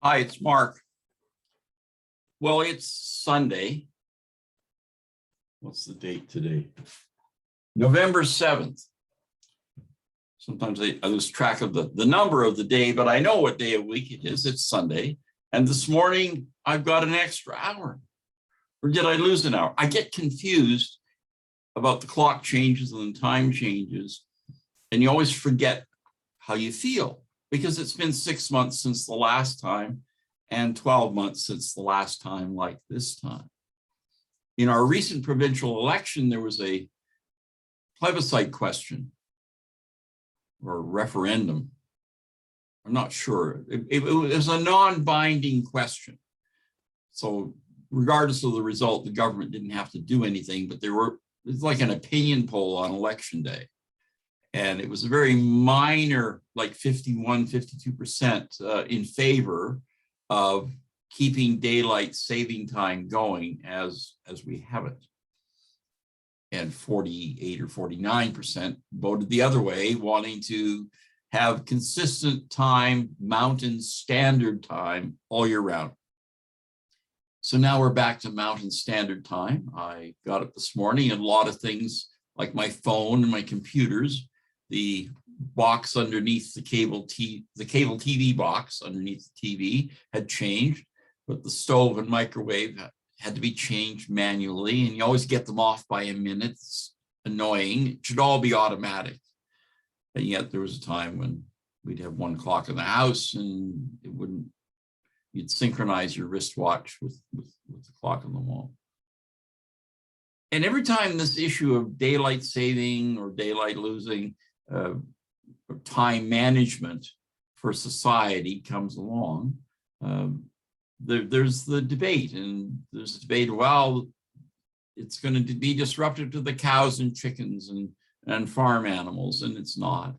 Hi, it's Mark. Well, it's Sunday. What's the date today? November 7th. Sometimes I lose track of the number of the day, but I know what day of week it is. It's Sunday. And this morning, I've got an extra hour. Or did I lose an hour? I get confused about the clock changes and the time changes. And you always forget how you feel because it's been 6 months since the last time and 12 months since the last time like this time. In our recent provincial election, there was a plebiscite question or referendum. I'm not sure. It was a non-binding question. So regardless of the result, the government didn't have to do anything, but it's like an opinion poll on election day. And it was a very minor, like 51, 52% in favor of keeping daylight saving time going as we have it. And 48 or 49% voted the other way, wanting to have consistent time, mountain standard time all year round. So now we're back to mountain standard time. I got up this morning and a lot of things like my phone and my computers, the box underneath the cable TV box underneath the TV had changed, but the stove and microwave had to be changed manually, and you always get them off by a minute. It's annoying. It should all be automatic. And yet there was a time when we'd have one clock in the house and you'd synchronize your wristwatch with the clock on the wall. And every time this issue of daylight saving or daylight losing, time management for society comes along, there's the debate, and there's a debate, well, it's going to be disruptive to the cows and chickens and farm animals, and it's not.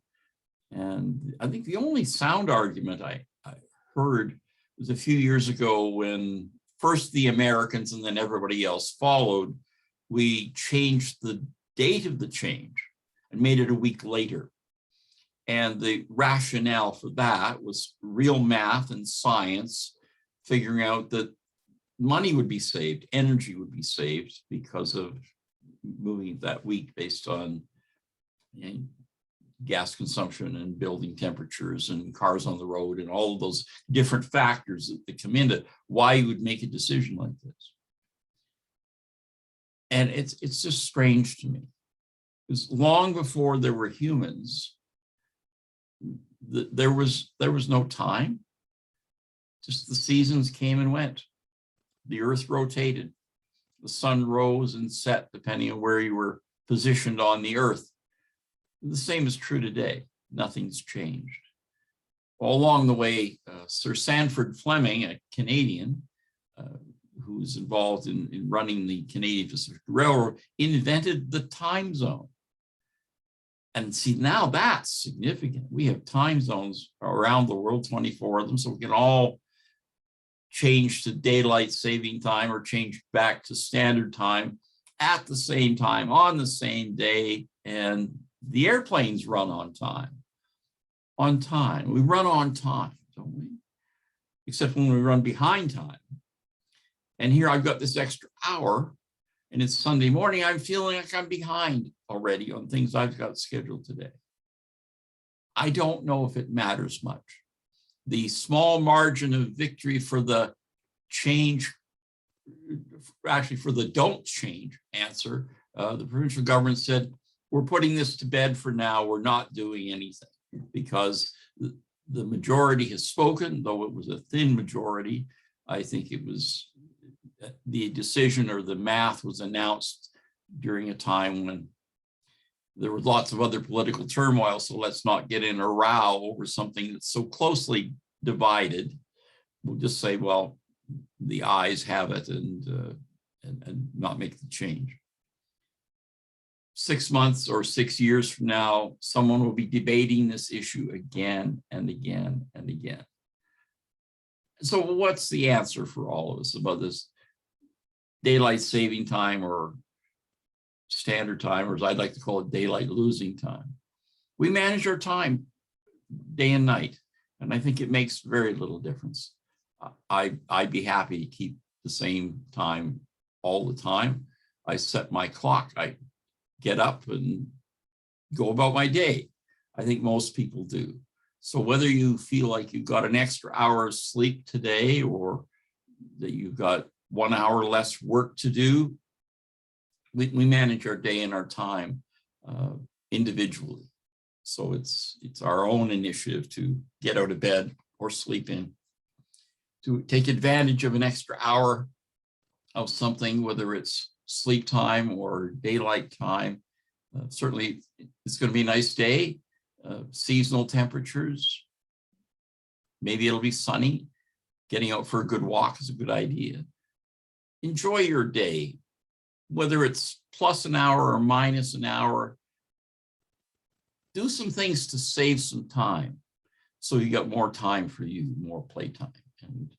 And I think the only sound argument I heard was a few years ago when first the Americans and then everybody else followed. We changed the date of the change and made it a week later. And the rationale for that was real math and science, figuring out that money would be saved, energy would be saved because of moving that week based on gas consumption and building temperatures and cars on the road and all of those different factors that come into why you would make a decision like this. And it's just strange to me, because long before there were humans, there was no time. Just the seasons came and went. The earth rotated. The sun rose and set depending on where you were positioned on the earth. The same is true today. Nothing's changed. All along the way, Sir Sanford Fleming, a Canadian who's involved in running the Canadian Pacific Railroad, invented the time zone. And see, now that's significant. We have time zones around the world, 24 of them, so we can all change to daylight saving time or change back to standard time at the same time, on the same day. And the airplanes run on time. On time. We run on time, don't we? Except when we run behind time. And here I've got this extra hour, and it's Sunday morning. I'm feeling like I'm behind already on things I've got scheduled today. I don't know if it matters much. The small margin of victory for the change, actually for the don't change answer, the provincial government said, we're putting this to bed for now. We're not doing anything because the majority has spoken, though it was a thin majority. I think it was the decision or the math was announced during a time when there was lots of other political turmoil. So let's not get in a row over something that's so closely divided. We'll just say, well, the ayes have it and not make the change. 6 months or 6 years from now, someone will be debating this issue again and again and again. So what's the answer for all of us about this daylight saving time or standard time, or as I'd like to call it, daylight losing time? We manage our time day and night, and I think it makes very little difference. I'd be happy to keep the same time all the time. I set my clock. I get up and go about my day. I think most people do. So whether you feel like you've got an extra hour of sleep today or that you've got 1 hour less work to do, we manage our day and our time individually. So it's our own initiative to get out of bed or sleep in, to take advantage of an extra hour of something, whether it's sleep time or daylight time. Certainly, it's going to be a nice day, seasonal temperatures. Maybe it'll be sunny. Getting out for a good walk is a good idea. Enjoy your day, whether it's plus an hour or minus an hour. Do some things to save some time so you got more time for you, more playtime. And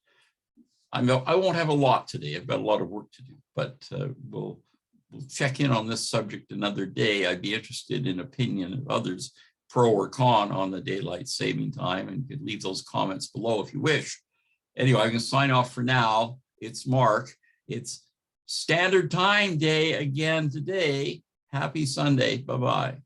I won't have a lot today. I've got a lot of work to do, but we'll check in on this subject another day. I'd be interested in opinion of others, pro or con, on the daylight saving time, and you could leave those comments below if you wish. Anyway, I'm going to sign off for now. It's Mark. It's Standard Time Day again today. Happy Sunday. Bye-bye.